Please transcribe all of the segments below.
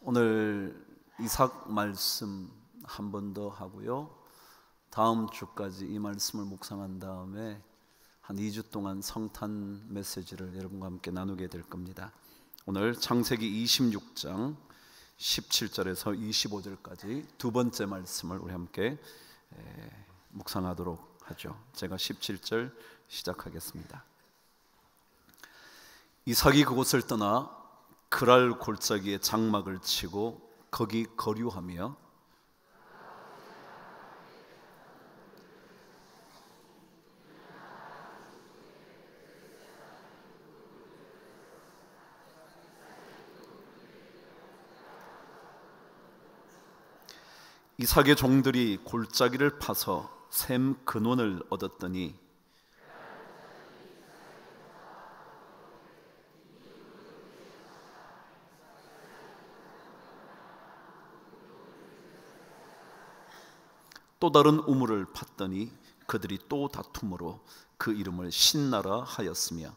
오늘 이삭 말씀 한 번 더 하고요, 다음 주까지 이 말씀을 묵상한 다음에 한 2주 동안 성탄 메시지를 여러분과 함께 나누게 될 겁니다. 오늘 창세기 26장 17절에서 25절까지 두 번째 말씀을 우리 함께 묵상하도록 하죠. 제가 17절 시작하겠습니다. 이삭이 그곳을 떠나 그랄 골짜기에 장막을 치고 거기 거류하며 이삭의 종들이 골짜기를 파서 샘 근원을 얻었더니 또 다른 우물을 팠더니 그들이 또 다툼으로 그 이름을 신나라 하였으며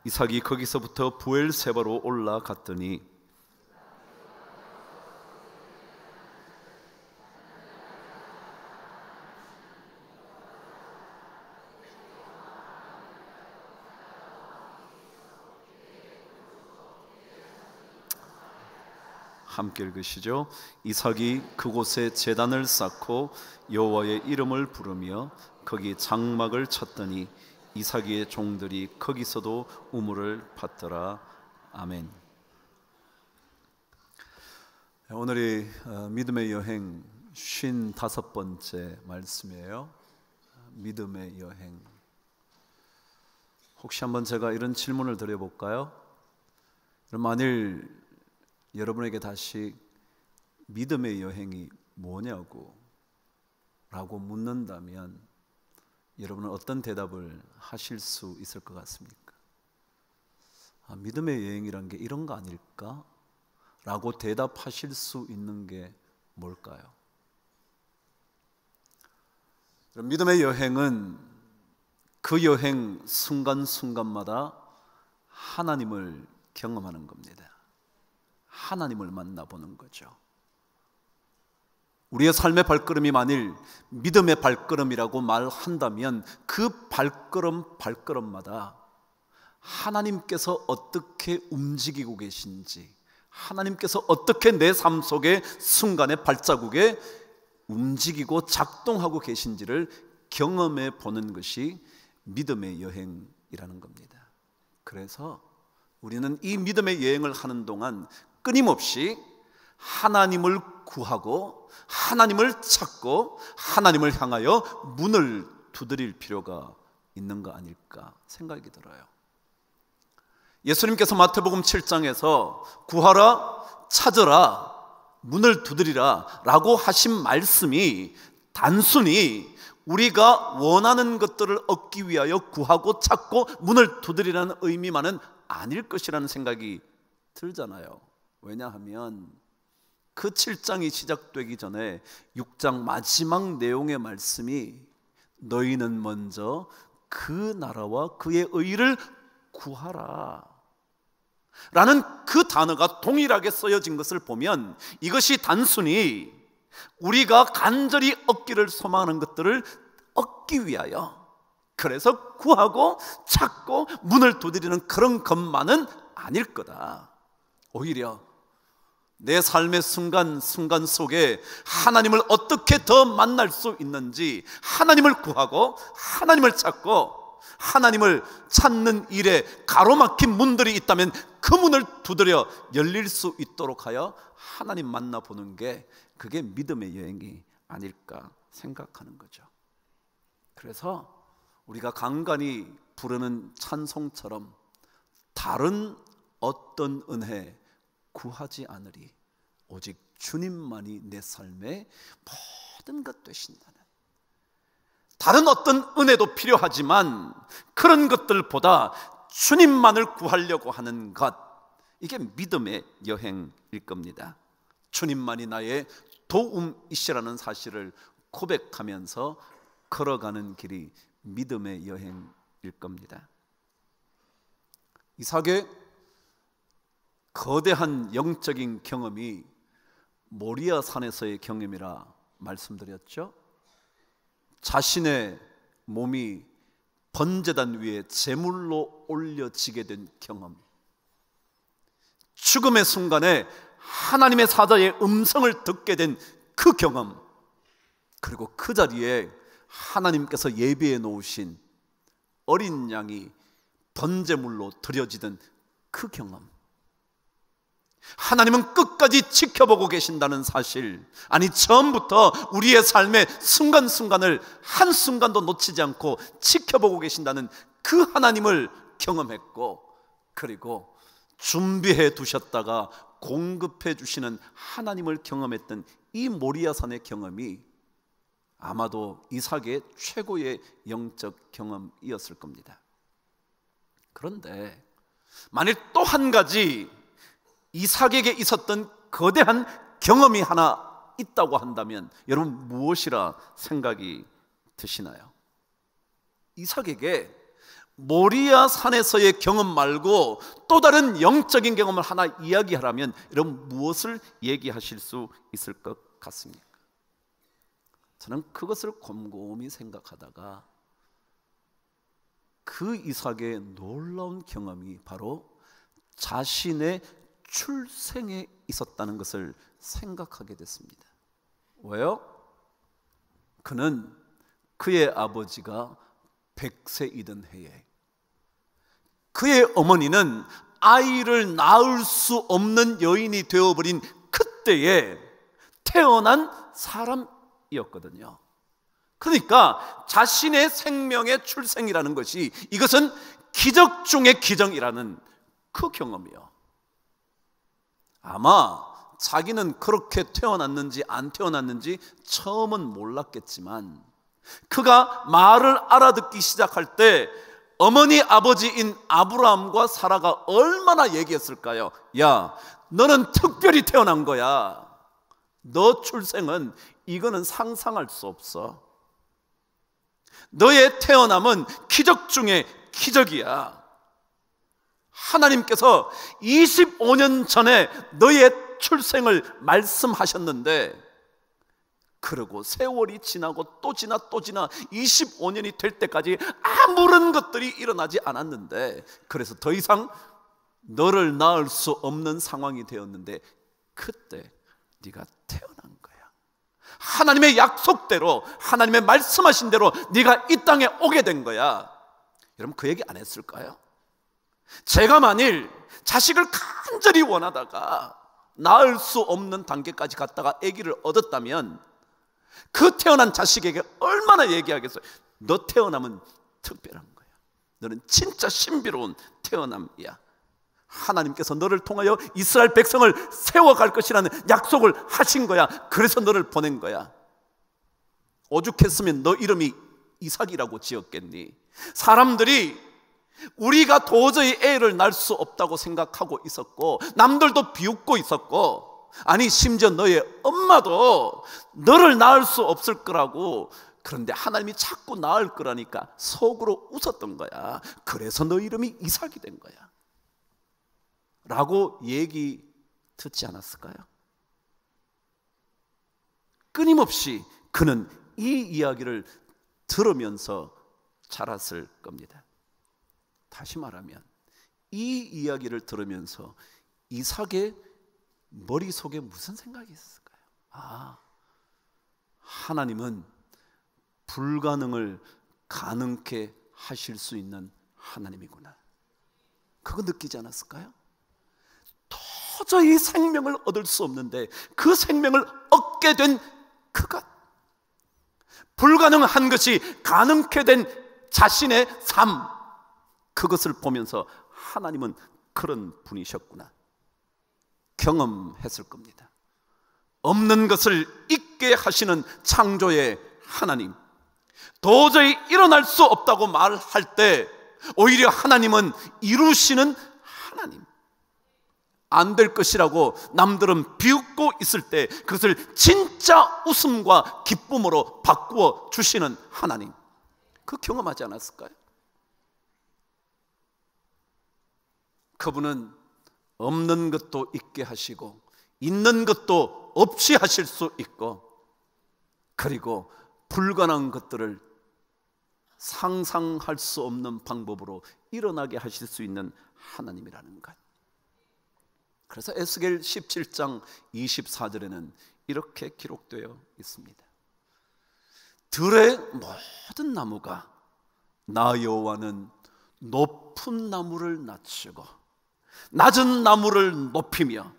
이삭이 거기서부터 부엘세바로 올라갔더니 함께 읽으시죠. 이삭이 그곳에 제단을 쌓고 여호와의 이름을 부르며 거기 장막을 쳤더니 이삭의 종들이 거기서도 우물을 팠더라. 아멘. 오늘이 믿음의 여행 55번째 말씀이에요. 믿음의 여행. 혹시 한번 제가 이런 질문을 드려볼까요? 만일 여러분에게 다시 믿음의 여행이 뭐냐고 라고 묻는다면 여러분은 어떤 대답을 하실 수 있을 것 같습니까? 믿음의 여행이란 게 이런 거 아닐까? 라고 대답하실 수 있는 게 뭘까요? 믿음의 여행은 그 여행 순간순간마다 하나님을 경험하는 겁니다. 하나님을 만나보는 거죠. 우리의 삶의 발걸음이 만일 믿음의 발걸음이라고 말한다면 그 발걸음마다 하나님께서 어떻게 움직이고 계신지, 하나님께서 어떻게 내 삶 속의 순간의 발자국에 움직이고 작동하고 계신지를 경험해 보는 것이 믿음의 여행이라는 겁니다. 그래서 우리는 이 믿음의 여행을 하는 동안 끊임없이 하나님을 구하고 하나님을 찾고 하나님을 향하여 문을 두드릴 필요가 있는 거 아닐까 생각이 들어요. 예수님께서 마태복음 7장에서 구하라, 찾으라, 문을 두드리라 라고 하신 말씀이 단순히 우리가 원하는 것들을 얻기 위하여 구하고 찾고 문을 두드리라는 의미만은 아닐 것이라는 생각이 들잖아요. 왜냐하면 그 7장이 시작되기 전에 6장 마지막 내용의 말씀이 너희는 먼저 그 나라와 그의 의를 구하라 라는 그 단어가 동일하게 쓰여진 것을 보면 이것이 단순히 우리가 간절히 얻기를 소망하는 것들을 얻기 위하여 그래서 구하고 찾고 문을 두드리는 그런 것만은 아닐 거다. 오히려 내 삶의 순간 속에 하나님을 어떻게 더 만날 수 있는지 하나님을 구하고 하나님을 찾고 하나님을 찾는 일에 가로막힌 문들이 있다면 그 문을 두드려 열릴 수 있도록 하여 하나님 만나보는 게 그게 믿음의 여행이 아닐까 생각하는 거죠. 그래서 우리가 간간히 부르는 찬송처럼 다른 어떤 은혜 구하지 않으리 오직 주님만이 내 삶의 모든 것 되신다는, 다른 어떤 은혜도 필요하지만 그런 것들보다 주님만을 구하려고 하는 것, 이게 믿음의 여행일 겁니다. 주님만이 나의 도움이시라는 사실을 고백하면서 걸어가는 길이 믿음의 여행일 겁니다. 이삭의 거대한 영적인 경험이 모리아 산에서의 경험이라 말씀드렸죠. 자신의 몸이 번제단 위에 제물로 올려지게 된 경험, 죽음의 순간에 하나님의 사자의 음성을 듣게 된 그 경험, 그리고 그 자리에 하나님께서 예비해 놓으신 어린 양이 번제물로 드려지던 그 경험, 하나님은 끝까지 지켜보고 계신다는 사실, 아니 처음부터 우리의 삶의 순간순간을 한순간도 놓치지 않고 지켜보고 계신다는 그 하나님을 경험했고, 그리고 준비해 두셨다가 공급해 주시는 하나님을 경험했던 이 모리아산의 경험이 아마도 이삭의 최고의 영적 경험이었을 겁니다. 그런데 만일 또 한 가지 이삭에게 있었던 거대한 경험이 하나 있다고 한다면 여러분 무엇이라 생각이 드시나요? 이삭에게 모리아 산에서의 경험 말고 또 다른 영적인 경험을 하나 이야기하라면 여러분 무엇을 얘기하실 수 있을 것 같습니까? 저는 그것을 곰곰이 생각하다가 그 이삭의 놀라운 경험이 바로 자신의 출생에 있었다는 것을 생각하게 됐습니다. 왜요? 그는 그의 아버지가 100세이던 해에, 그의 어머니는 아이를 낳을 수 없는 여인이 되어버린 그때에 태어난 사람이었거든요. 그러니까 자신의 생명의 출생이라는 것이, 이것은 기적 중의 기적이라는 그 경험이요. 아마 자기는 그렇게 태어났는지 안 태어났는지 처음은 몰랐겠지만, 그가 말을 알아듣기 시작할 때 어머니 아버지인 아브라함과 사라가 얼마나 얘기했을까요? 야, 너는 특별히 태어난 거야. 너 출생은 이거는 상상할 수 없어. 너의 태어남은 기적 중에 기적이야. 하나님께서 25년 전에 너의 출생을 말씀하셨는데, 그리고 세월이 지나고 또 지나 25년이 될 때까지 아무런 것들이 일어나지 않았는데, 그래서 더 이상 너를 낳을 수 없는 상황이 되었는데, 그때 네가 태어난 거야. 하나님의 약속대로, 하나님의 말씀하신 대로 네가 이 땅에 오게 된 거야. 여러분 그 얘기 안 했을까요? 제가 만일 자식을 간절히 원하다가 낳을 수 없는 단계까지 갔다가 아기를 얻었다면 그 태어난 자식에게 얼마나 얘기하겠어요? 너 태어남은 특별한 거야. 너는 진짜 신비로운 태어남이야. 하나님께서 너를 통하여 이스라엘 백성을 세워갈 것이라는 약속을 하신 거야. 그래서 너를 보낸 거야. 오죽했으면 너 이름이 이삭이라고 지었겠니? 사람들이 우리가 도저히 애를 낳을 수 없다고 생각하고 있었고, 남들도 비웃고 있었고, 아니 심지어 너의 엄마도 너를 낳을 수 없을 거라고, 그런데 하나님이 자꾸 낳을 거라니까 속으로 웃었던 거야. 그래서 너 이름이 이삭이 된 거야 라고 얘기 듣지 않았을까요? 끊임없이 그는 이 이야기를 들으면서 자랐을 겁니다. 다시 말하면 이 이야기를 들으면서 이삭의 머릿속에 무슨 생각이 있었을까요? 아, 하나님은 불가능을 가능케 하실 수 있는 하나님이구나. 그거 느끼지 않았을까요? 도저히 생명을 얻을 수 없는데 그 생명을 얻게 된 그것, 불가능한 것이 가능케 된 자신의 삶, 그것을 보면서 하나님은 그런 분이셨구나 경험했을 겁니다. 없는 것을 있게 하시는 창조의 하나님, 도저히 일어날 수 없다고 말할 때 오히려 하나님은 이루시는 하나님, 안 될 것이라고 남들은 비웃고 있을 때 그것을 진짜 웃음과 기쁨으로 바꾸어 주시는 하나님, 그 경험하지 않았을까요? 그분은 없는 것도 있게 하시고 있는 것도 없이 하실 수 있고, 그리고 불가능한 것들을 상상할 수 없는 방법으로 일어나게 하실 수 있는 하나님이라는 것. 그래서 에스겔 17장 24절에는 이렇게 기록되어 있습니다. 들의 모든 나무가 나 여호와는 높은 나무를 낮추고 낮은 나무를 높이며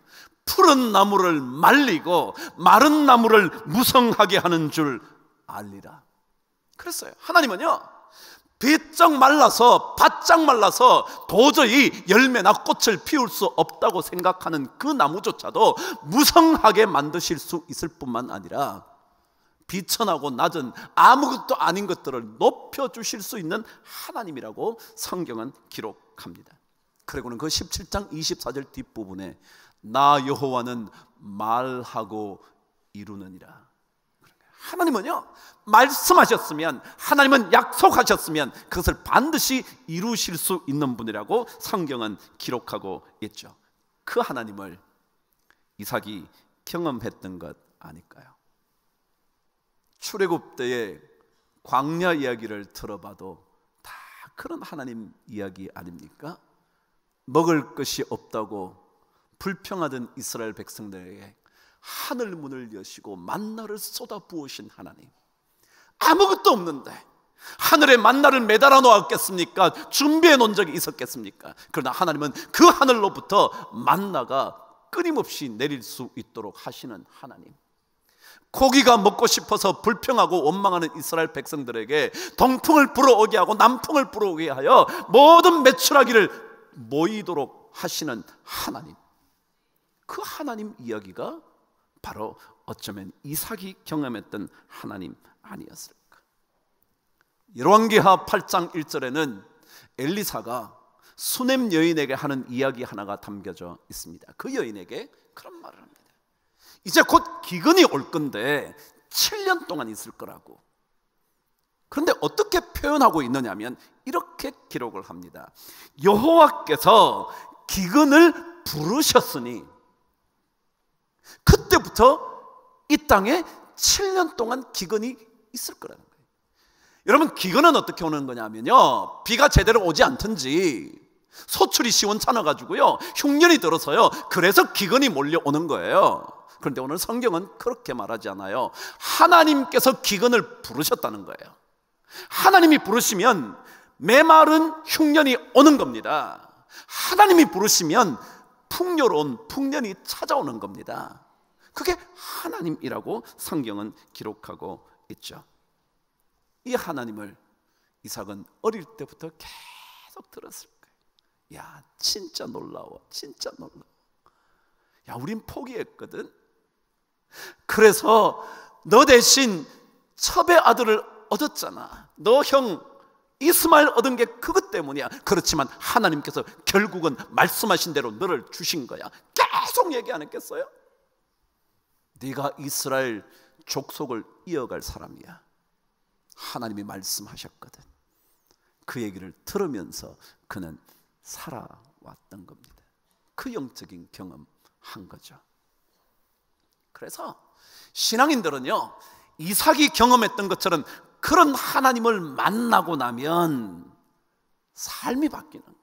푸른 나무를 말리고 마른 나무를 무성하게 하는 줄 알리라. 그랬어요. 하나님은요, 비쩍 말라서 바짝 말라서 도저히 열매나 꽃을 피울 수 없다고 생각하는 그 나무조차도 무성하게 만드실 수 있을 뿐만 아니라 비천하고 낮은 아무것도 아닌 것들을 높여주실 수 있는 하나님이라고 성경은 기록합니다. 그리고는 그 17장 24절 뒷부분에 나 여호와는 말하고 이루느니라. 하나님은요, 말씀하셨으면, 하나님은 약속하셨으면 그것을 반드시 이루실 수 있는 분이라고 성경은 기록하고 있죠. 그 하나님을 이삭이 경험했던 것 아닐까요? 출애굽 때의 광야 이야기를 들어봐도 다 그런 하나님 이야기 아닙니까? 먹을 것이 없다고 불평하던 이스라엘 백성들에게 하늘 문을 여시고 만나를 쏟아 부으신 하나님, 아무것도 없는데 하늘에 만나를 매달아 놓았겠습니까? 준비해 놓은 적이 있었겠습니까? 그러나 하나님은 그 하늘로부터 만나가 끊임없이 내릴 수 있도록 하시는 하나님, 고기가 먹고 싶어서 불평하고 원망하는 이스라엘 백성들에게 동풍을 불어오게 하고 남풍을 불어오게 하여 모든 메추라기를 모이도록 하시는 하나님, 그 하나님 이야기가 바로 어쩌면 이삭이 경험했던 하나님 아니었을까? 열왕기하 8장 1절에는 엘리사가 수넴 여인에게 하는 이야기 하나가 담겨져 있습니다. 그 여인에게 그런 말을 합니다. 이제 곧 기근이 올 건데 7년 동안 있을 거라고. 그런데 어떻게 표현하고 있느냐면 이렇게 기록을 합니다. 여호와께서 기근을 부르셨으니 그때부터 이 땅에 7년 동안 기근이 있을 거라는 거예요. 여러분, 기근은 어떻게 오는 거냐면요, 비가 제대로 오지 않든지 소출이 시원찮아가지고요 흉년이 들어서요, 그래서 기근이 몰려오는 거예요. 그런데 오늘 성경은 그렇게 말하지 않아요. 하나님께서 기근을 부르셨다는 거예요. 하나님이 부르시면 메마른 흉년이 오는 겁니다. 하나님이 부르시면 풍요로운 풍년이 찾아오는 겁니다. 그게 하나님이라고 성경은 기록하고 있죠. 이 하나님을 이삭은 어릴 때부터 계속 들었을 거예요. 야, 진짜 놀라워, 진짜 놀라워. 야, 우린 포기했거든. 그래서 너 대신 첩의 아들을 얻었잖아. 너 형 이스마엘 얻은 게 그것 때문이야. 그렇지만 하나님께서 결국은 말씀하신 대로 너를 주신 거야. 계속 얘기 안 했겠어요? 네가 이스라엘 족속을 이어갈 사람이야. 하나님이 말씀하셨거든. 그 얘기를 들으면서 그는 살아왔던 겁니다. 그 영적인 경험한 거죠. 그래서 신앙인들은요, 이삭이 경험했던 것처럼 그런 하나님을 만나고 나면 삶이 바뀌는 거예요.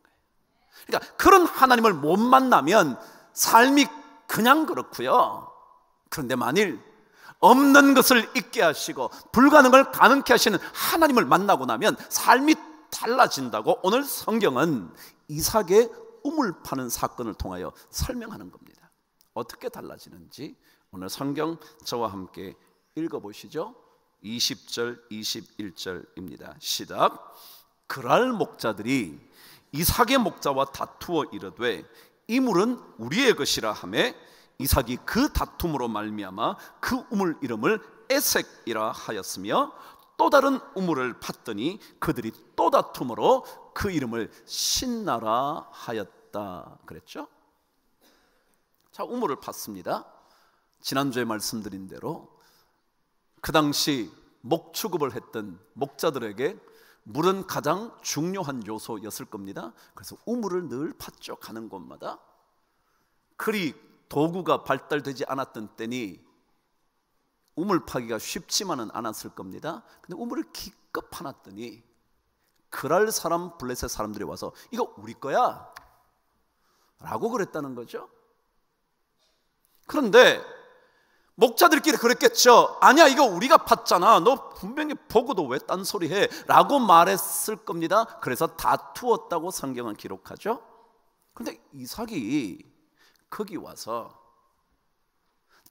그러니까 그런 하나님을 못 만나면 삶이 그냥 그렇고요. 그런데 만일 없는 것을 있게 하시고 불가능을 가능케 하시는 하나님을 만나고 나면 삶이 달라진다고 오늘 성경은 이삭의 우물 파는 사건을 통하여 설명하는 겁니다. 어떻게 달라지는지 오늘 성경 저와 함께 읽어보시죠. 20절 21절입니다. 시작. 그랄 목자들이 이삭의 목자와 다투어 이르되 이 물은 우리의 것이라 하매 이삭이 그 다툼으로 말미암아 그 우물 이름을 에색이라 하였으며 또 다른 우물을 팠더니 그들이 또 다툼으로 그 이름을 신나라 하였다 그랬죠. 자, 우물을 팠습니다. 지난주에 말씀드린 대로 그 당시 목 취급을 했던 목자들에게 물은 가장 중요한 요소였을 겁니다. 그래서 우물을 늘 팠죠. 가는 곳마다. 그리 도구가 발달되지 않았던 때니 우물 파기가 쉽지만은 않았을 겁니다. 근데 우물을 기껏 파놨더니 그랄 사람 블레셋 사람들이 와서 이거 우리 거야 라고 그랬다는 거죠. 그런데 목자들끼리 그랬겠죠. 아니야, 이거 우리가 팠잖아. 너 분명히 보고도 왜 딴소리해 라고 말했을 겁니다. 그래서 다투었다고 성경은 기록하죠. 그런데 이삭이 거기 와서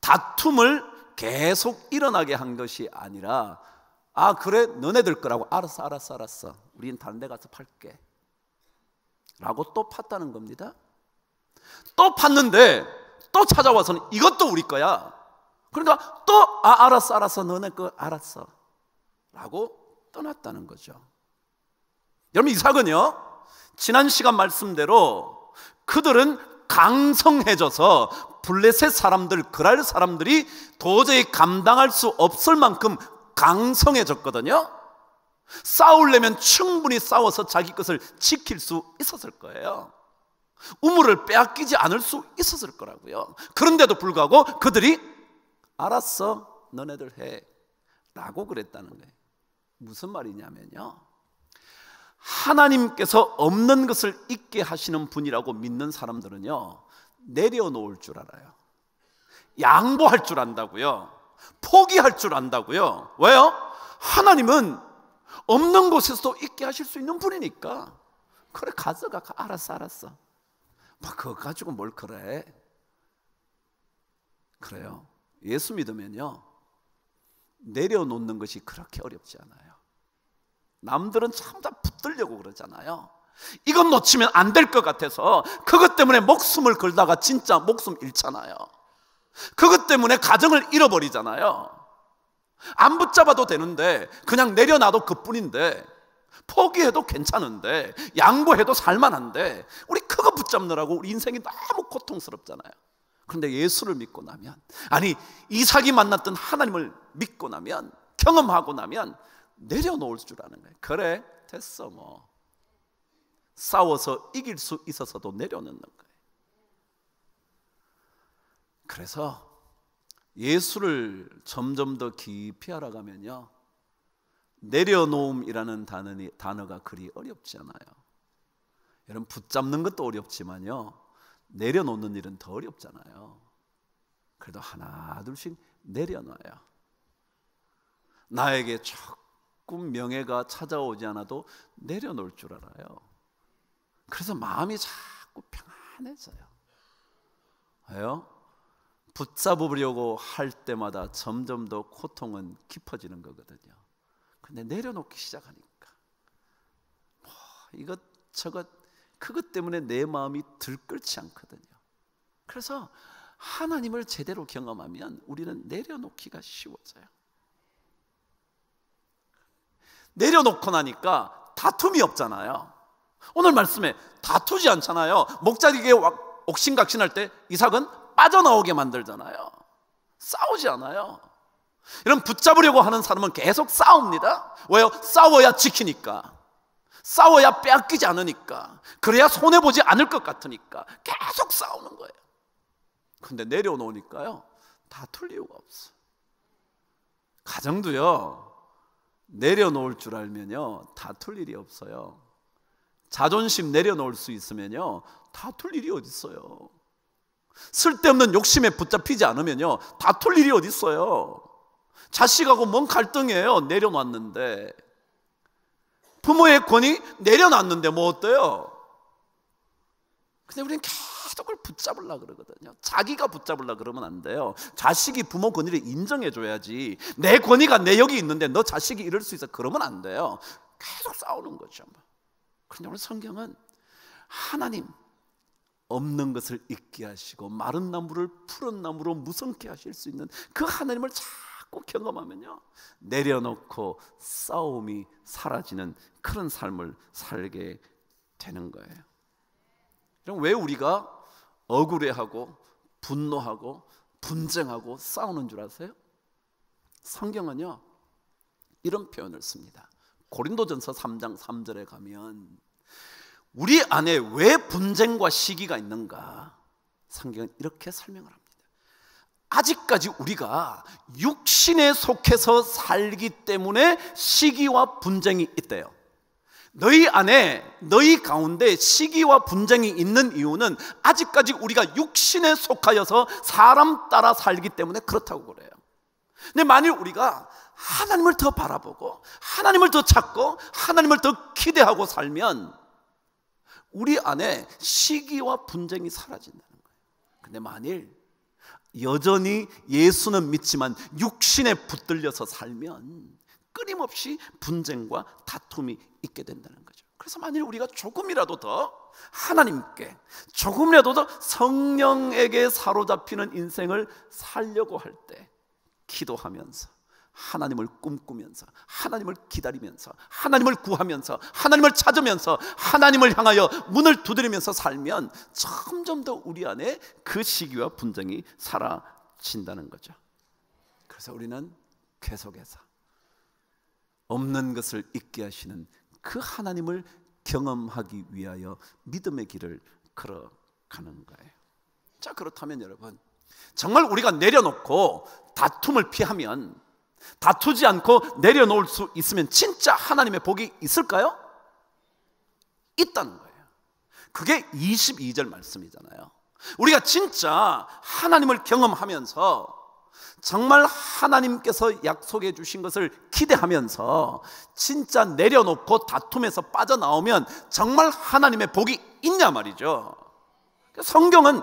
다툼을 계속 일어나게 한 것이 아니라, 아 그래 너네들 거라고, 알았어 우린 다른 데 가서 팔게 라고 또 팠다는 겁니다. 또 팠는데 또 찾아와서는 이것도 우리 거야. 그러니까 또 알았어 너네 거 알았어 라고 떠났다는 거죠. 여러분, 이삭은요 지난 시간 말씀대로 그들은 강성해져서 블레셋 사람들, 그랄 사람들이 도저히 감당할 수 없을 만큼 강성해졌거든요. 싸우려면 충분히 싸워서 자기 것을 지킬 수 있었을 거예요. 우물을 빼앗기지 않을 수 있었을 거라고요. 그런데도 불구하고 그들이 알았어 너네들 해 라고 그랬다는 거예요. 무슨 말이냐면요, 하나님께서 없는 것을 있게 하시는 분이라고 믿는 사람들은요 내려놓을 줄 알아요. 양보할 줄 안다고요. 포기할 줄 안다고요. 왜요? 하나님은 없는 곳에서도 있게 하실 수 있는 분이니까. 그래 가져가. 알았어 막 그거 가지고 뭘 그래. 그래요. 예수 믿으면요 내려놓는 것이 그렇게 어렵지 않아요. 남들은 참 다 붙들려고 그러잖아요. 이건 놓치면 안 될 것 같아서 그것 때문에 목숨을 걸다가 진짜 목숨 잃잖아요. 그것 때문에 가정을 잃어버리잖아요. 안 붙잡아도 되는데 그냥 내려놔도 그뿐인데, 포기해도 괜찮은데, 양보해도 살만한데, 우리 그거 붙잡느라고 우리 인생이 너무 고통스럽잖아요. 그런데 예수를 믿고 나면, 아니 이삭이 만났던 하나님을 믿고 나면, 경험하고 나면 내려놓을 줄 아는 거예요. 그래 됐어 뭐 싸워서 이길 수 있어서도 내려놓는 거예요. 그래서 예수를 점점 더 깊이 알아가면요 내려놓음이라는 단어가 그리 어렵지 않아요. 여러분, 붙잡는 것도 어렵지만요 내려놓는 일은 더 어렵잖아요. 그래도 하나 둘씩 내려놔요. 나에게 조금 명예가 찾아오지 않아도 내려놓을 줄 알아요. 그래서 마음이 자꾸 평안해져요. 왜요? 붙잡으려고 할 때마다 점점 더 고통은 깊어지는 거거든요. 근데 내려놓기 시작하니까 이것저것 그것 때문에 내 마음이 들끓지 않거든요. 그래서 하나님을 제대로 경험하면 우리는 내려놓기가 쉬워져요. 내려놓고 나니까 다툼이 없잖아요. 오늘 말씀에 다투지 않잖아요. 목자에게 옥신각신할 때 이삭은 빠져나오게 만들잖아요. 싸우지 않아요. 이런 붙잡으려고 하는 사람은 계속 싸웁니다. 왜요? 싸워야 지키니까, 싸워야 빼앗기지 않으니까, 그래야 손해보지 않을 것 같으니까 계속 싸우는 거예요. 근데 내려놓으니까요 다툴 이유가 없어. 가정도요 내려놓을 줄 알면요 다툴 일이 없어요. 자존심 내려놓을 수 있으면요 다툴 일이 어디 있어요. 쓸데없는 욕심에 붙잡히지 않으면요 다툴 일이 어디 있어요. 자식하고 뭔 갈등이에요. 내려놨는데. 부모의 권위 내려놨는데 뭐 어때요? 근데 우리는 계속 그걸 붙잡으려고 그러거든요. 자기가 붙잡으려고 그러면 안 돼요. 자식이 부모 권위를 인정해 줘야지. 내 권위가 내 여기 있는데 너 자식이 이럴 수 있어, 그러면 안 돼요. 계속 싸우는 거죠. 그런데 오늘 성경은 하나님, 없는 것을 있게 하시고 마른 나무를 푸른 나무로 무성케 하실 수 있는 그 하나님을 자꾸 경험하면요, 내려놓고 싸움이 사라지는 그런 삶을 살게 되는 거예요. 그럼 왜 우리가 억울해하고 분노하고 분쟁하고 싸우는 줄 아세요? 성경은요 이런 표현을 씁니다. 고린도전서 3장 3절에 가면 우리 안에 왜 분쟁과 시기가 있는가, 성경은 이렇게 설명을 합니다. 아직까지 우리가 육신에 속해서 살기 때문에 시기와 분쟁이 있대요. 너희 안에, 너희 가운데 시기와 분쟁이 있는 이유는 아직까지 우리가 육신에 속하여서 사람 따라 살기 때문에 그렇다고 그래요. 근데 만일 우리가 하나님을 더 바라보고 하나님을 더 찾고 하나님을 더 기대하고 살면 우리 안에 시기와 분쟁이 사라진다는 거예요. 근데 만일 여전히 예수는 믿지만 육신에 붙들려서 살면 끊임없이 분쟁과 다툼이 있게 된다는 거죠. 그래서 만일 우리가 조금이라도 더 하나님께, 조금이라도 더 성령에게 사로잡히는 인생을 살려고 할 때 기도하면서 하나님을 꿈꾸면서 하나님을 기다리면서 하나님을 구하면서 하나님을 찾으면서 하나님을 향하여 문을 두드리면서 살면 점점 더 우리 안에 그 시기와 분쟁이 사라진다는 거죠. 그래서 우리는 계속해서 없는 것을 있게 하시는 그 하나님을 경험하기 위하여 믿음의 길을 걸어가는 거예요. 자, 그렇다면 여러분, 정말 우리가 내려놓고 다툼을 피하면, 다투지 않고 내려놓을 수 있으면 진짜 하나님의 복이 있을까요? 있다는 거예요. 그게 22절 말씀이잖아요. 우리가 진짜 하나님을 경험하면서 정말 하나님께서 약속해 주신 것을 기대하면서 진짜 내려놓고 다툼에서 빠져나오면 정말 하나님의 복이 있냐 말이죠. 성경은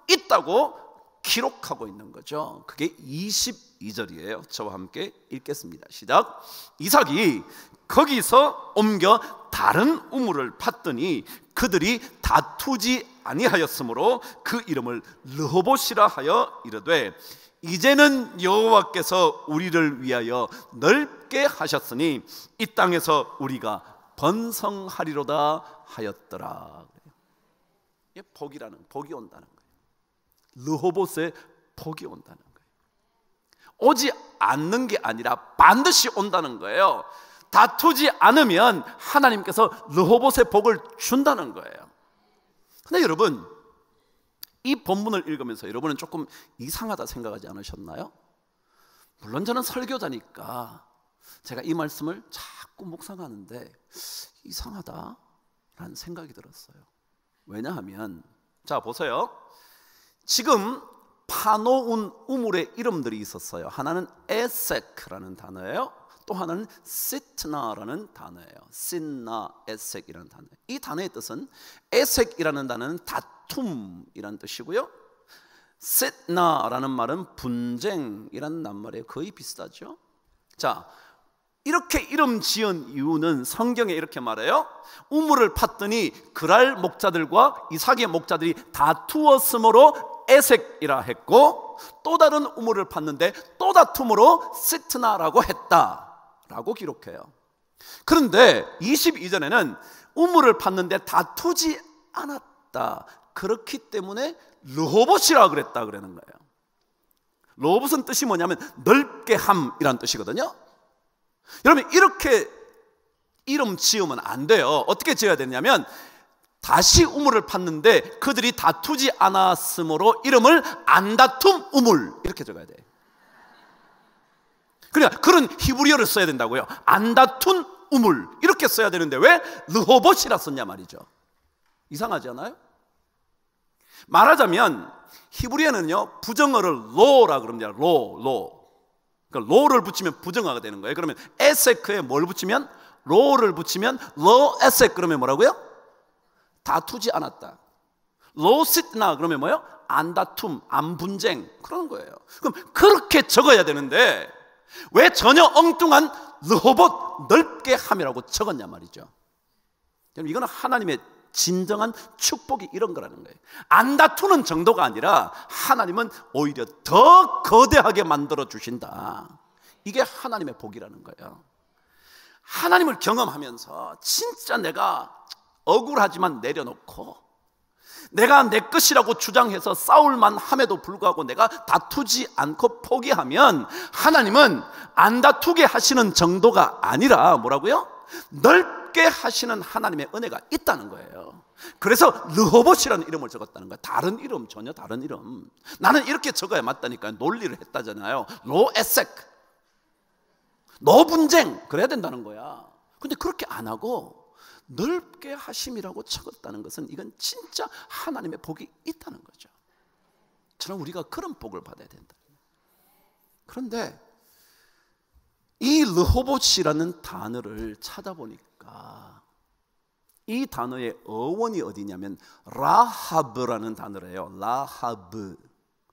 있다고 기록하고 있는 거죠. 그게 22절이에요. 저와 함께 읽겠습니다. 시작. 이삭이 거기서 옮겨 다른 우물을 팠더니 그들이 다투지 아니하였으므로 그 이름을 르호봇이라 하여 이르되 이제는 여호와께서 우리를 위하여 넓게 하셨으니 이 땅에서 우리가 번성하리로다 하였더라. 이게 복이 온다는 거예요. 르호봇의 복이 온다는 거예요. 오지 않는 게 아니라 반드시 온다는 거예요. 다투지 않으면 하나님께서 르호봇의 복을 준다는 거예요. 근데 여러분, 이 본문을 읽으면서 여러분은 조금 이상하다 생각하지 않으셨나요? 물론 저는 설교자니까 제가 이 말씀을 자꾸 묵상하는데 이상하다라는 생각이 들었어요. 왜냐하면 자 보세요. 지금 파놓은 우물의 이름들이 있었어요. 하나는 에섹라는 단어예요. 또 하나는 시트나라는 단어예요. 신나, 에섹이라는 단어예요. 이 단어의 뜻은, 에섹이라는 단어는 다툼이라는 뜻이고요, 시트나라는 말은 분쟁이라는 낱말에 거의 비슷하죠. 자, 이렇게 이름 지은 이유는 성경에 이렇게 말해요. 우물을 팠더니 그랄 목자들과 이삭의 목자들이 다투었으므로 에섹이라 했고, 또 다른 우물을 팠는데 또 다툼으로 시트나라고 했다라고 기록해요. 그런데 22절에는 우물을 팠는데 다투지 않았다, 그렇기 때문에 르호봇이라 그랬다 그러는 거예요. 르호봇은 뜻이 뭐냐면 넓게 함이란 뜻이거든요. 여러분, 이렇게 이름 지으면 안 돼요. 어떻게 지어야 되냐면 다시 우물을 팠는데 그들이 다투지 않았으므로 이름을 안다툼 우물 이렇게 적어야 돼요. 그러니까 그런 히브리어를 써야 된다고요. 안다툰 우물 이렇게 써야 되는데 왜 르호봇이라 썼냐 말이죠. 이상하지 않아요? 말하자면 히브리어는요 부정어를 로라 그럽니다. 로. 그러니까 로를 붙이면 부정어가 되는 거예요. 그러면 에세크에 뭘 붙이면, 로를 붙이면 로 에섹 그러면 뭐라고요? 다투지 않았다. 로 시트나 그러면 뭐예요? 안 다툼, 안 분쟁 그런 거예요. 그럼 그렇게 적어야 되는데 왜 전혀 엉뚱한 르호봇 넓게 함이라고 적었냐 말이죠. 이거는 하나님의 진정한 축복이 이런 거라는 거예요. 안 다투는 정도가 아니라 하나님은 오히려 더 거대하게 만들어 주신다. 이게 하나님의 복이라는 거예요. 하나님을 경험하면서 진짜 내가 억울하지만 내려놓고, 내가 내 것이라고 주장해서 싸울만 함에도 불구하고 내가 다투지 않고 포기하면 하나님은 안 다투게 하시는 정도가 아니라 뭐라고요? 넓게 하시는 하나님의 은혜가 있다는 거예요. 그래서 르호봇이라는 이름을 적었다는 거예요. 다른 이름, 전혀 다른 이름. 나는 이렇게 적어야 맞다니까요. 논리를 했다잖아요. 노에색, 노분쟁 그래야 된다는 거야. 근데 그렇게 안 하고 넓게 하심이라고 적었다는 것은 이건 진짜 하나님의 복이 있다는 거죠. 저는 우리가 그런 복을 받아야 된다. 그런데 이 르호봇이라는 단어를 찾아보니까 이 단어의 어원이 어디냐면 라하브라는 단어래요. 라하브.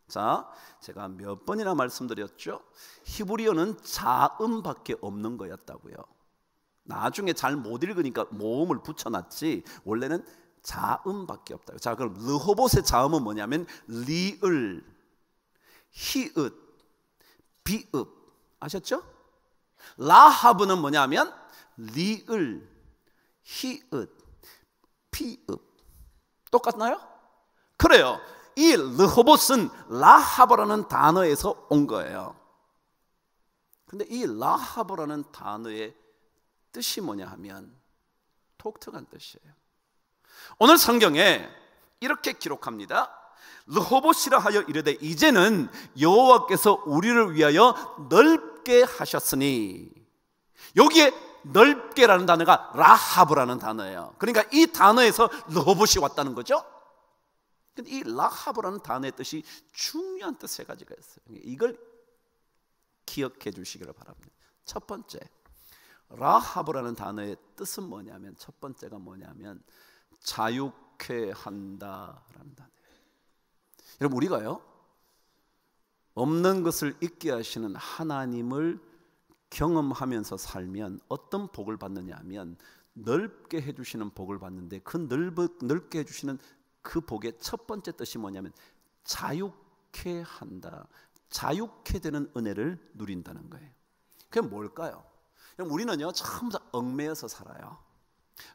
자, 제가 몇 번이나 말씀드렸죠. 히브리어는 자음밖에 없는 거였다고요. 나중에 잘 못 읽으니까 모음을 붙여놨지 원래는 자음밖에 없다. 자, 그럼 르호봇의 자음은 뭐냐면 리을, 히읗, 비읍. 아셨죠? 라하브는 뭐냐면 리을, 히읗, 피읍. 똑같나요? 그래요. 이 르호봇은 라하브라는 단어에서 온 거예요. 근데 이 라하브라는 단어의 뜻이 뭐냐 하면 독특한 뜻이에요. 오늘 성경에 이렇게 기록합니다. 르호봇이라 하여 이르되 이제는 여호와께서 우리를 위하여 넓게 하셨으니, 여기에 넓게라는 단어가 라하브라는 단어예요. 그러니까 이 단어에서 르호봇이 왔다는 거죠. 근데 이 라하브라는 단어의 뜻이 중요한 뜻 세 가지가 있어요. 이걸 기억해 주시기를 바랍니다. 첫 번째, 라하브라는 단어의 뜻은 뭐냐면, 첫 번째가 뭐냐면 자유케 한다라는 단어예요. 여러분, 우리가요 없는 것을 있게 하시는 하나님을 경험하면서 살면 어떤 복을 받느냐 하면 넓게 해주시는 복을 받는데, 그 넓게 해주시는 그 복의 첫 번째 뜻이 뭐냐면 자유케 한다, 자유케 되는 은혜를 누린다는 거예요. 그게 뭘까요? 우리는요 전부 다 얽매여서 살아요.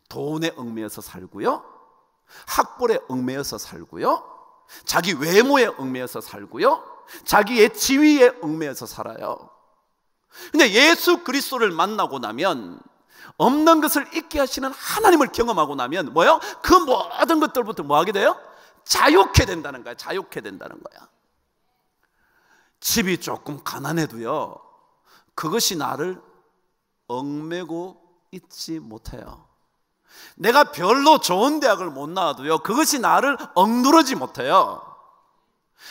돈에 얽매여서 살고요, 학벌에 얽매여서 살고요, 자기 외모에 얽매여서 살고요, 자기의 지위에 얽매여서 살아요. 근데 예수 그리스도를 만나고 나면, 없는 것을 있게 하시는 하나님을 경험하고 나면 뭐요? 그 모든 것들부터 뭐 하게 돼요? 자유케 된다는 거야. 자유케 된다는 거야. 집이 조금 가난해도요 그것이 나를 얽매고 있지 못해요. 내가 별로 좋은 대학을 못 나와도요 그것이 나를 억누르지 못해요.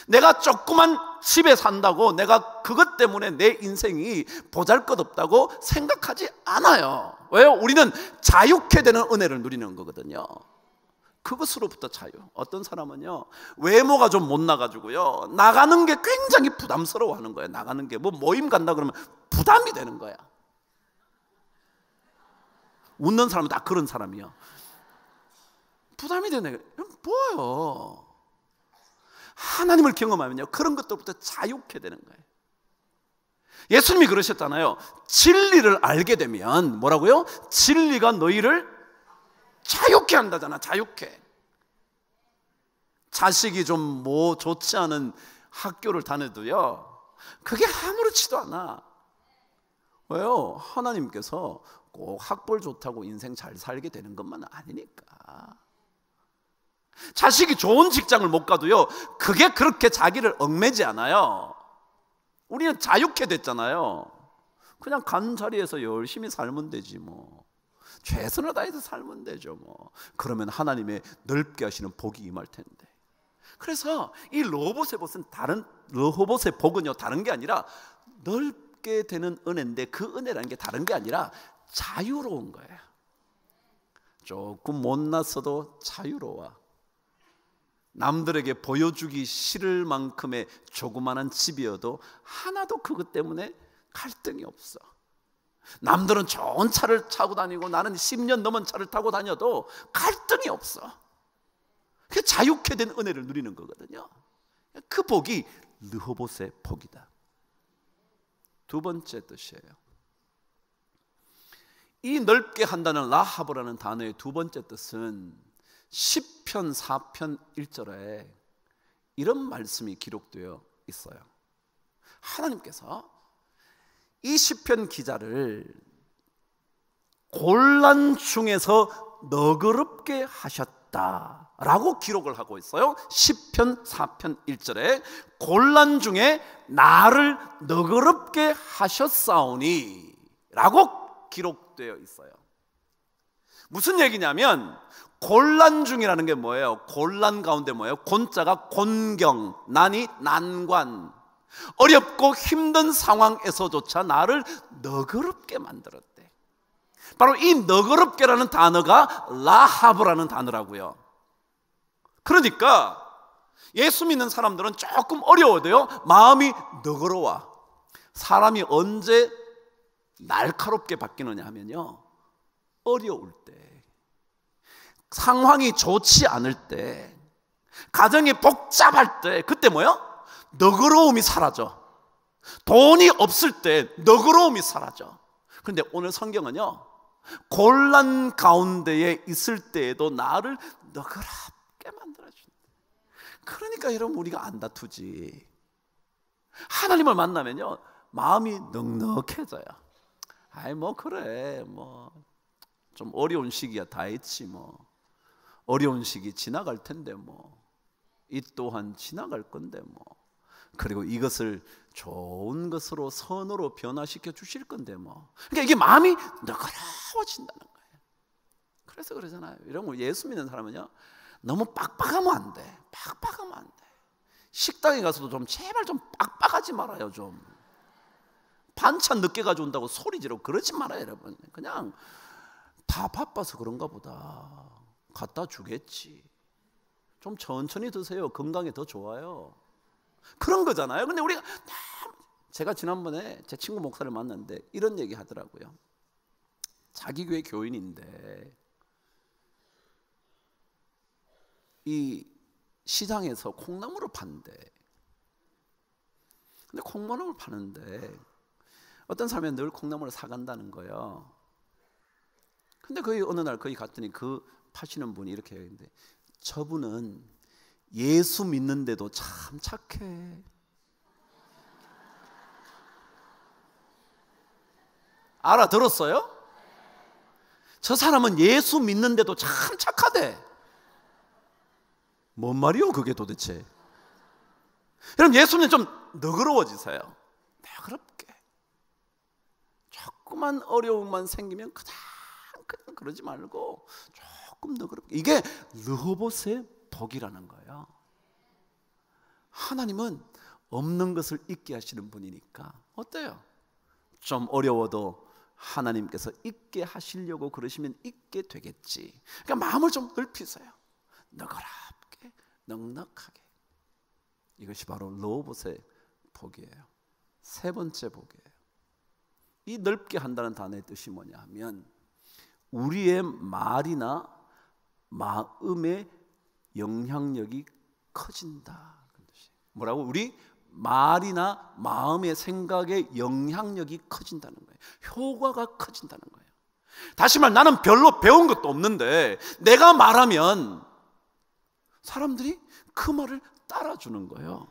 내가 조그만 집에 산다고 내가 그것 때문에 내 인생이 보잘것없다고 생각하지 않아요. 왜요? 우리는 자유케 되는 은혜를 누리는 거거든요. 그것으로부터 자유. 어떤 사람은요 외모가 좀 못나가지고요 나가는 게 굉장히 부담스러워하는 거예요. 나가는 게 뭐 모임 간다 그러면 부담이 되는 거야. 웃는 사람은 다 그런 사람이야. 부담이 되는 거예요. 뭐예요? 하나님을 경험하면요 그런 것들부터 자유케 되는 거예요. 예수님이 그러셨잖아요. 진리를 알게 되면 뭐라고요? 진리가 너희를 자유케 한다잖아. 자유케. 자식이 좀 뭐 좋지 않은 학교를 다녀도요 그게 아무렇지도 않아. 왜요? 하나님께서 꼭 학벌 좋다고 인생 잘 살게 되는 것만 아니니까. 자식이 좋은 직장을 못 가도요 그게 그렇게 자기를 얽매지 않아요. 우리는 자유케 됐잖아요. 그냥 간 자리에서 열심히 살면 되지 뭐. 최선을 다해서 살면 되죠 뭐. 그러면 하나님의 넓게 하시는 복이 임할 텐데. 그래서 이 르호봇의 복은요 다른 게 아니라 넓게 되는 은혜인데, 그 은혜라는 게 다른 게 아니라 자유로운 거예요. 조금 못났어도 자유로워. 남들에게 보여주기 싫을 만큼의 조그마한 집이어도 하나도 그것 때문에 갈등이 없어. 남들은 좋은 차를 타고 다니고 나는 10년 넘은 차를 타고 다녀도 갈등이 없어. 그게 자유케 된 은혜를 누리는 거거든요. 그 복이 르호봇의 복이다. 두 번째 뜻이에요. 이 넓게 한다는 라하브라는 단어의 두 번째 뜻은 시편 4편 1절에 이런 말씀이 기록되어 있어요. 하나님께서 이 시편 기자를 곤란 중에서 너그럽게 하셨다라고 기록을 하고 있어요. 시편 4편 1절에 곤란 중에 나를 너그럽게 하셨사오니 라고 기록되어 있어요. 무슨 얘기냐면 곤란 중이라는 게 뭐예요? 곤란 가운데 뭐예요? 곤자가 곤경, 난이 난관, 어렵고 힘든 상황에서조차 나를 너그럽게 만들었대. 바로 이 너그럽게라는 단어가 라하브라는 단어라고요. 그러니까 예수 믿는 사람들은 조금 어려워도요, 마음이 너그러워. 사람이 언제 날카롭게 바뀌느냐 하면요, 어려울 때, 상황이 좋지 않을 때, 가정이 복잡할 때, 그때 뭐요? 너그러움이 사라져. 돈이 없을 때 너그러움이 사라져. 그런데 오늘 성경은요, 곤란 가운데에 있을 때에도 나를 너그럽게 만들어준다. 그러니까 여러분, 우리가 안 다투지. 하나님을 만나면요, 마음이 넉넉해져요. 아이 뭐 그래, 뭐 좀 어려운 시기야, 다 했지 뭐. 어려운 시기 지나갈 텐데 뭐. 이 또한 지나갈 건데 뭐. 그리고 이것을 좋은 것으로, 선으로 변화시켜 주실 건데 뭐. 그러니까 이게 마음이 너그러워진다는 거예요. 그래서 그러잖아요. 이런 거 예수 믿는 사람은요, 너무 빡빡하면 안 돼. 빡빡하면 안 돼. 식당에 가서도 좀 제발 좀 빡빡하지 말아요. 좀 반찬 늦게 가져온다고 소리 지르고 그러지 말아요, 여러분. 그냥 다 바빠서 그런가 보다. 갖다 주겠지. 좀 천천히 드세요. 건강에 더 좋아요. 그런 거잖아요. 근데 우리가 제가 지난번에 제 친구 목사를 만났는데 이런 얘기 하더라고요. 자기 교회 교인인데 이 시장에서 콩나물을 판대. 근데 콩나물을 파는데 어떤 사람이 늘 콩나물을 사간다는 거예요. 근데 거기 어느 날 거기 갔더니 그 파시는 분이 이렇게 얘기했는데, 저분은 예수 믿는데도 참 착해. 알아들었어요? 저 사람은 예수 믿는데도 참 착하대. 뭔 말이요 그게 도대체? 여러분, 예수님 좀 너그러워지세요. 너그럽게. 조그만 어려움만 생기면 그냥 그러지 말고 조금 너그럽게. 이게 르호봇의 복이라는 거예요. 하나님은 없는 것을 있게 하시는 분이니까 어때요? 좀 어려워도 하나님께서 있게 하시려고 그러시면 있게 되겠지. 그러니까 마음을 좀 넓히세요. 너그럽게, 넉넉하게. 이것이 바로 르호봇의 복이에요. 세 번째 복이에요. 이 넓게 한다는 단어의 뜻이 뭐냐 하면, 우리의 말이나 마음의 영향력이 커진다. 뭐라고? 우리 말이나 마음의 생각의 영향력이 커진다는 거예요. 효과가 커진다는 거예요. 다시 말, 나는 별로 배운 것도 없는데 내가 말하면 사람들이 그 말을 따라주는 거예요.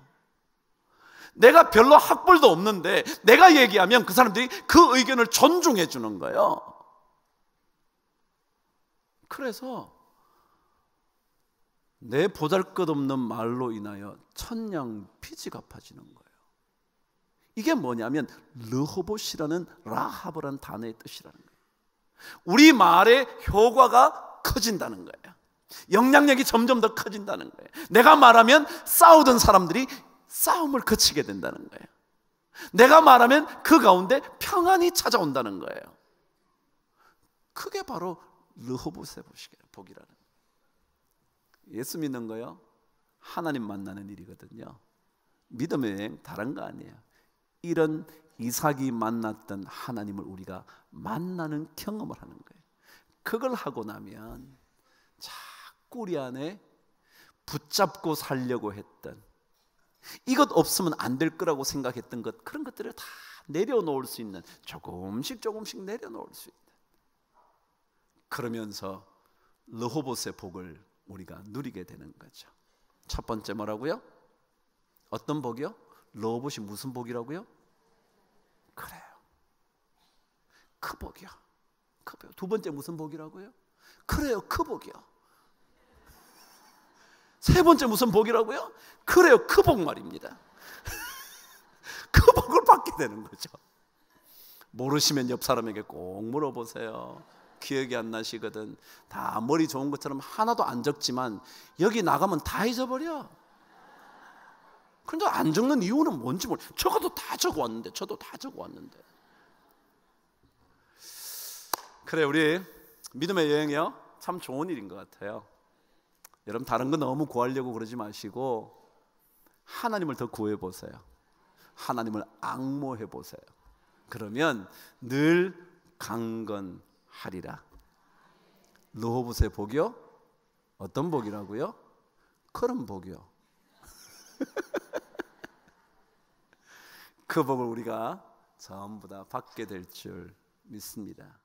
내가 별로 학벌도 없는데 내가 얘기하면 그 사람들이 그 의견을 존중해 주는 거예요. 그래서 내 보잘것없는 말로 인하여 천냥 빚이 갚아지는 거예요. 이게 뭐냐면 르호봇이라는 라하브라는 단어의 뜻이라는 거예요. 우리 말의 효과가 커진다는 거예요. 영향력이 점점 더 커진다는 거예요. 내가 말하면 싸우던 사람들이 싸움을 그치게 된다는 거예요. 내가 말하면 그 가운데 평안이 찾아온다는 거예요. 그게 바로 르호봇의 복이라는 거예요. 예수 믿는 거요, 하나님 만나는 일이거든요. 믿음의 여행 다른 거 아니에요. 이런 이삭이 만났던 하나님을 우리가 만나는 경험을 하는 거예요. 그걸 하고 나면 자꾸 우리 안에 붙잡고 살려고 했던, 이것 없으면 안 될 거라고 생각했던 것, 그런 것들을 다 내려놓을 수 있는, 조금씩 조금씩 내려놓을 수 있는, 그러면서 르호봇의 복을 우리가 누리게 되는 거죠. 첫 번째 뭐라고요? 어떤 복이요? 르호봇이 무슨 복이라고요? 그래요, 그 복이요. 그 복. 두 번째 무슨 복이라고요? 그래요, 그 복이요. 세 번째 무슨 복이라고요? 그래요, 그 복 말입니다. 그 복을 받게 되는 거죠. 모르시면 옆 사람에게 꼭 물어보세요. 기억이 안 나시거든. 다 머리 좋은 것처럼 하나도 안 적지만 여기 나가면 다 잊어버려. 그런데 안 적는 이유는 뭔지 모르. 저도 다 적어왔는데, 저도 다 적어왔는데. 그래, 우리 믿음의 여행이요, 참 좋은 일인 것 같아요. 여러분, 다른 거 너무 구하려고 그러지 마시고 하나님을 더 구해보세요. 하나님을 앙모해보세요. 그러면 늘 강건하리라. 르호봇의 복이요? 어떤 복이라고요? 그런 복이요. 그 복을 우리가 전부 다 받게 될 줄 믿습니다.